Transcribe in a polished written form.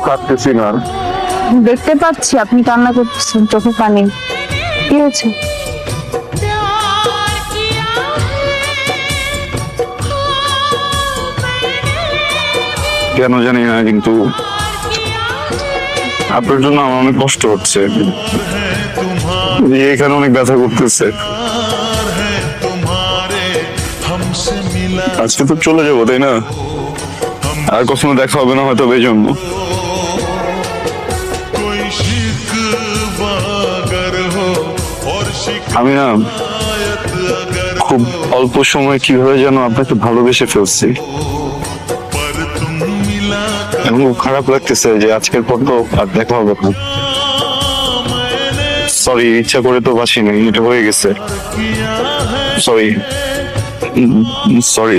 কাঁদতেছি না। দেখতে পাচ্ছি আপনি কান্না করতেছেন, চোখে পানি। কি হয়েছে? কেন জানি না, কিন্তু আপনার জন্য আমার অনেক কষ্ট হচ্ছে। এখানে অনেক ব্যথা করতেছে। আজকে তো চলে যাবো, তাই না? আর কখনো দেখা হবে না হয়তো, এই জন্য। আমি না খুব অল্প সময় কিভাবে যেন আপনাকে ভালোবেসে ফেলছি। এখন খুব খারাপ লাগতেছে যে আজকের পর তো আর দেখা হবে না। সরি, ইচ্ছা করে তো বাসি নাই, এটা হয়ে গেছে। Sorry, sorry.